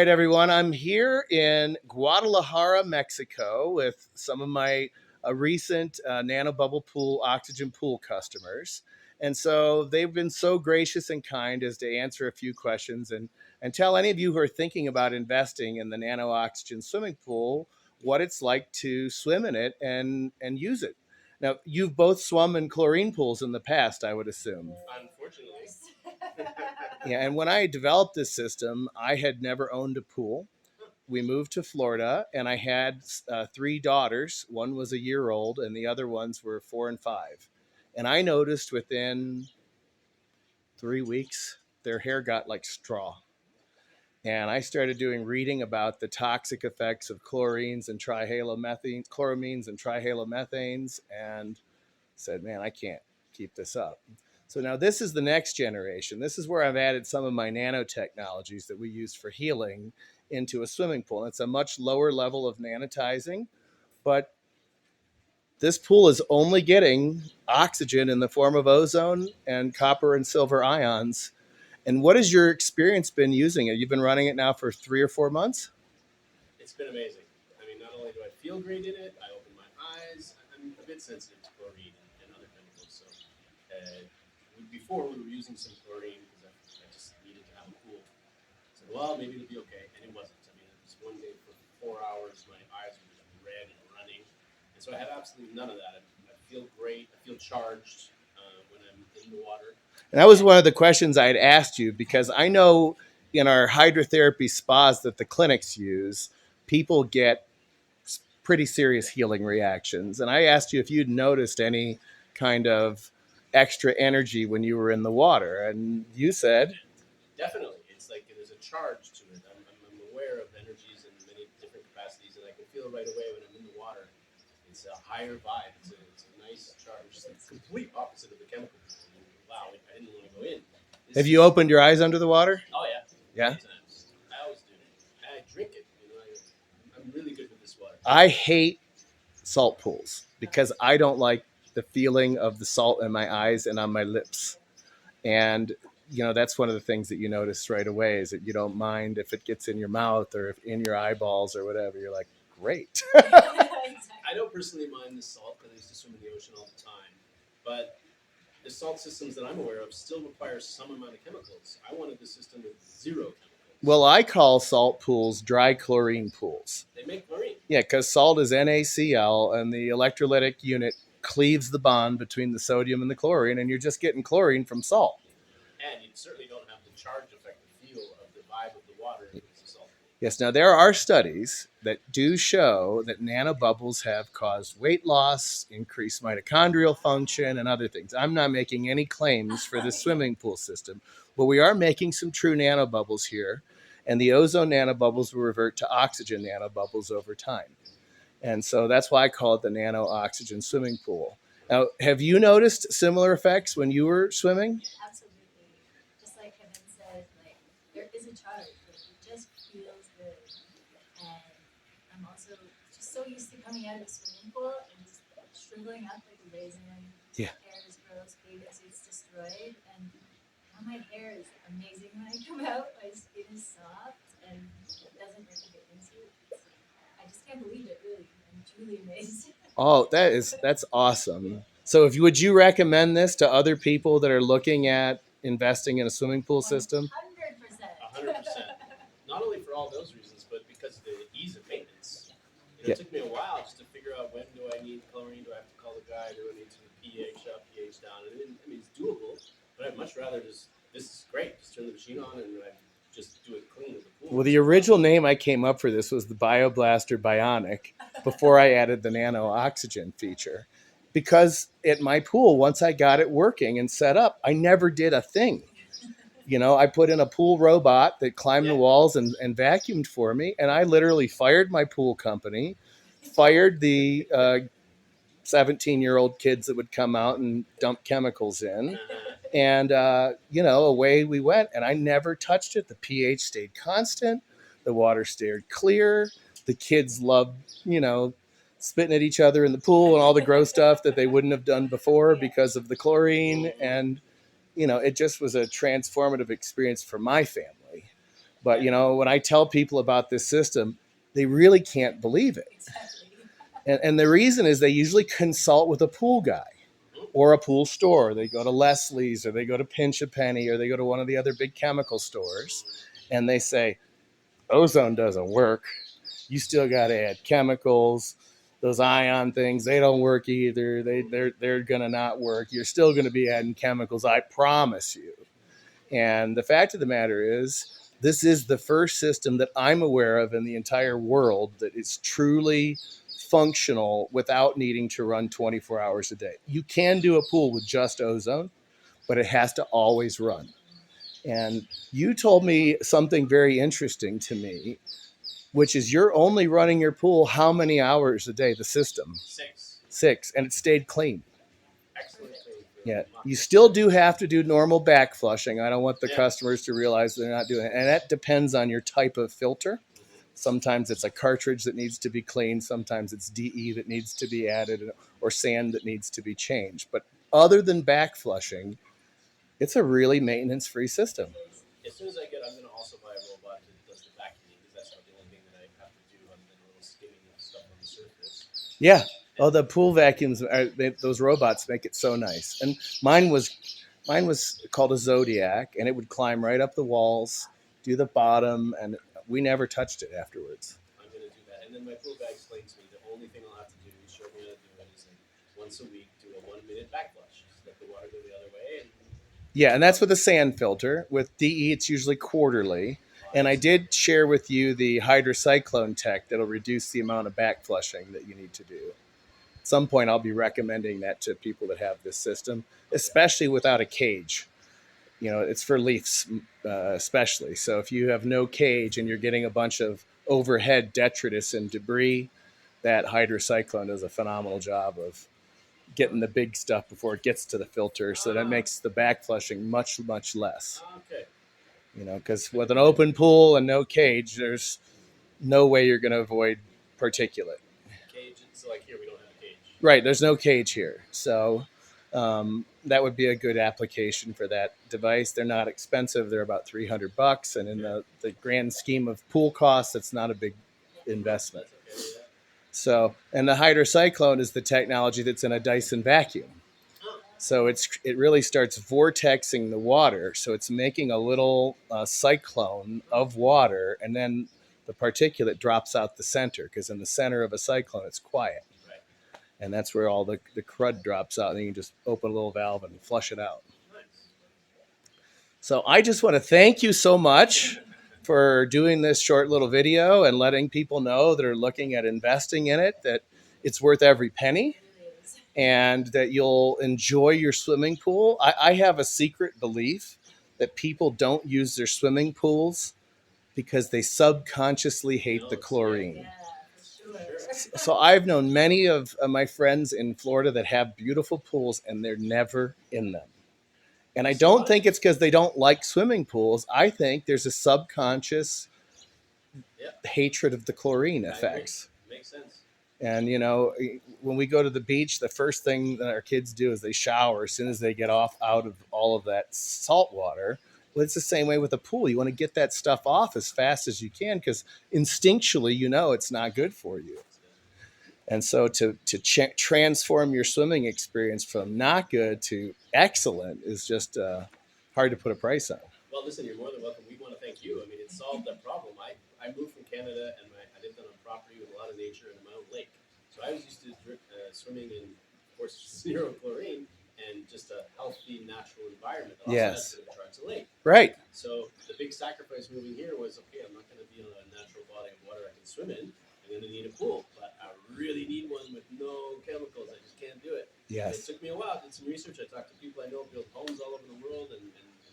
right, everyone. I'm here in Guadalajara, Mexico, with some of my recent Nano Bubble Pool Oxygen Pool customers. And so they've been so gracious and kind as to answer a few questions and tell any of you who are thinking about investing in the Nano Oxygen swimming pool what it's like to swim in it and use it. Now, you've both swum in chlorine pools in the past, I would assume. Unfortunately. Yeah, and when I developed this system, I had never owned a pool. We moved to Florida, and I had three daughters. One was a year old, and the other ones were 4 and 5. And I noticed within 3 weeks, their hair got like straw. And I started doing reading about the toxic effects of chlorines and trihalomethanes, chloramines and trihalomethanes, and said, man, I can't keep this up. So now this is the next generation. This is where I've added some of my nanotechnologies that we use for healing into a swimming pool. It's a much lower level of nanotizing, but this pool is only getting oxygen in the form of ozone and copper and silver ions. And what has your experience been using it? You've been running it now for 3 or 4 months? It's been amazing. I mean, not only do I feel great in it, I open my eyes. I'm a bit sensitive to chlorine and other chemicals. So before we were using some chlorine because I just needed to have a pool. I said, well, maybe it'll be okay. And it wasn't. I mean, it was one day for 4 hours, my eyes were just red and running. And so I had absolutely none of that. I feel great. I feel charged when I'm in the water. And that was one of the questions I had asked you, because I know in our hydrotherapy spas that the clinics use, people get pretty serious healing reactions. And I asked you if you'd noticed any kind of extra energy when you were in the water. And you said, Definitely. It's like there's a charge to it. I'm aware of energies in many different capacities, and I can feel it right away when I'm in the water. It's a higher vibe. It's a nice charge. It's the complete opposite of the chemicals. Wow, I didn't want to go in. Have you opened your eyes under the water? Oh, yeah. Yeah? Many times. I always do. I drink it. I'm really good with this water. I hate salt pools because I don't like the feeling of the salt in my eyes and on my lips. And that's one of the things that you notice right away, is that you don't mind if it gets in your mouth or if in your eyeballs or whatever. You're like, great. I don't personally mind the salt because I used to swim in the ocean all the time. But the salt systems that I'm aware of still require some amount of chemicals. I wanted the system with zero chemicals. Well, I call salt pools dry chlorine pools. They make chlorine. Yeah, because salt is NaCl, and the electrolytic unit cleaves the bond between the sodium and the chlorine, and you're just getting chlorine from salt. And you certainly don't have the charge effect, the feel of the vibe of the water if it's a salt pool. Yes, now there are studies that do show that nanobubbles have caused weight loss, increased mitochondrial function, and other things. I'm not making any claims for the swimming pool system, but we are making some true nanobubbles here, and the ozone nanobubbles will revert to oxygen nanobubbles over time. And so that's why I call it the nano oxygen swimming pool. Now, have you noticed similar effects when you were swimming? Absolutely. Just like Kevin said, there is a charge. It just feels good. And I'm also just so used to coming out of the swimming pool and just shriveling up like a raisin. Yeah. Hair is gross, bathing suit's destroyed. And now my hair is amazing when I come out. My skin is soft and it doesn't rip a bathing suit. I just can't believe it, really. I'm truly amazed. Oh, that's awesome. So would you recommend this to other people that are looking at investing in a swimming pool system? 100%. 100%. Not only for all those reasons, but because of the ease of maintenance. Yeah. It took me a while just to figure out when do I need chlorine, do I have to call the guy, do I need to pH up, pH down. It's doable, but I'd much rather this is great. Just turn the machine on and I just do it clean as a pool. Well, the original name I came up for this was the Bioblaster Bionic before I added the nano oxygen feature. Because at my pool, once I got it working and set up, I never did a thing. I put in a pool robot that climbed the walls and vacuumed for me. And I literally fired my pool company, fired the 17-year-old kids that would come out and dump chemicals in. And, away we went. And I never touched it. The pH stayed constant. The water stayed clear. The kids loved, spitting at each other in the pool and all the gross stuff that they wouldn't have done before because of the chlorine. And, it just was a transformative experience for my family. But, you know, when I tell people about this system, they really can't believe it. Exactly. And the reason is they usually consult with a pool guy or a pool store. They go to Leslie's, or they go to Pinch a Penny, or they go to one of the other big chemical stores, and they say, ozone doesn't work. You still got to add chemicals. Those ion things, they don't work either. They're going to not work. You're still going to be adding chemicals, I promise you. And the fact of the matter is, this is the first system that I'm aware of in the entire world that is truly functional without needing to run 24 hours a day. You can do a pool with just ozone, but it has to always run. And you told me something very interesting to me, which is you're only running your pool how many hours a day, the system? 6. 6, and it stayed clean. Excellent thing. Yeah, you still do have to do normal back flushing. I don't want the Yeah. customers to realize they're not doing it. And that depends on your type of filter. Sometimes it's a cartridge that needs to be cleaned. Sometimes it's DE that needs to be added, or sand that needs to be changed. But other than back flushing, it's a really maintenance-free system. As soon as I get, I'm going to also buy a robot that does the vacuuming, because that's not the only thing that I have to do other than a little skimming of stuff on the surface. Yeah. Oh, the pool vacuums, those robots make it so nice. And mine was called a Zodiac, and it would climb right up the walls, do the bottom, and we never touched it afterwards. I'm going to do that. And then my pool guy explains to me the only thing I'll have to do, he showed me how to do it, is like once a week do a 1-minute back flush. Just let the water go the other way. And Yeah, and that's with a sand filter. With DE, it's usually quarterly. And I did share with you the hydrocyclone tech that'll reduce the amount of back flushing that you need to do. At some point, I'll be recommending that to people that have this system, especially without a cage. You know, it's for leafs especially. So if you have no cage and you're getting a bunch of overhead detritus and debris, that hydrocyclone does a phenomenal job of getting the big stuff before it gets to the filter. So that makes the back flushing much, much less. okay. You know, because with an open pool and no cage, there's no way you're going to avoid particulate. Cage, so like here we don't have a cage. Right, there's no cage here. So that would be a good application for that device. They're not expensive. They're about $300. And in the grand scheme of pool costs, it's not a big investment. That's okay, yeah. So, and the hydrocyclone is the technology that's in a Dyson vacuum. So it really starts vortexing the water. So it's making a little cyclone of water, and then the particulate drops out the center, because in the center of a cyclone, it's quiet. Right. And that's where all the crud drops out, and then you can just open a little valve and flush it out. Nice. So I just want to thank you so much for doing this short little video and letting people know that are looking at investing in it that it's worth every penny, and that you'll enjoy your swimming pool. I have a secret belief that people don't use their swimming pools because they subconsciously hate the chlorine. Yeah, for sure. So I've known many of my friends in Florida that have beautiful pools, and they're never in them. And I don't think it's because they don't like swimming pools. I think there's a subconscious hatred of the chlorine effects. Makes sense. And, you know, when we go to the beach, the first thing that our kids do is they shower as soon as they get out of all of that salt water. Well, it's the same way with a pool. You want to get that stuff off as fast as you can, because instinctually, you know, it's not good for you. And so to transform your swimming experience from not good to excellent is just hard to put a price on. Well, listen, you're more than welcome. We want to thank you. I mean, it solved that problem. I moved from Canada, and I lived on a property with a lot of nature and my own lake. So I was used to swimming in, of course, 0 chlorine and just a healthy, natural environment that also has to charge the lake. Right. So the big sacrifice moving here was, okay, I'm not going to be in a natural body of water I can swim in. I'm going to need a pool, but I really need one with no chemicals. I just can't do it. Yes. And it took me a while. I did some research. I talked to people I know build homes all over the world and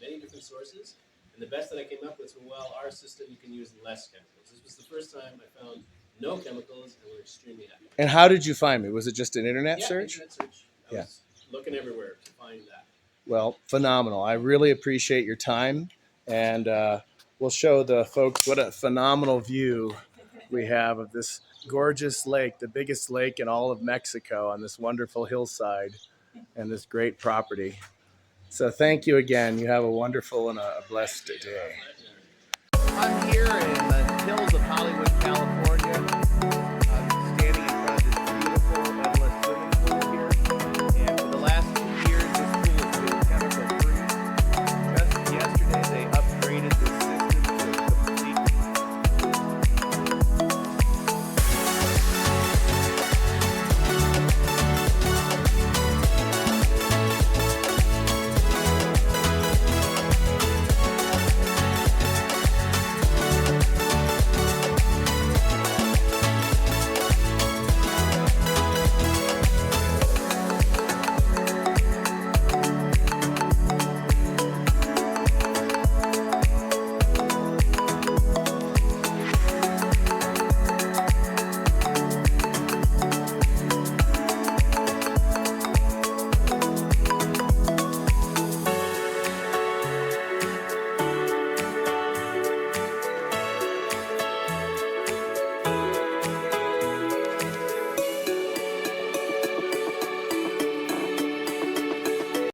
many different sources. And the best that I came up with was, well, our system, you can use less chemicals. This was the first time I found no chemicals, and we're extremely happy. And how did you find me? Was it just an internet search? Internet search. I was looking everywhere to find that. Well, phenomenal. I really appreciate your time. And we'll show the folks what a phenomenal view we have of this gorgeous lake, the biggest lake in all of Mexico, on this wonderful hillside and this great property. So thank you again. You have a wonderful and a blessed day. I'm here in the hills of Hollywood, California.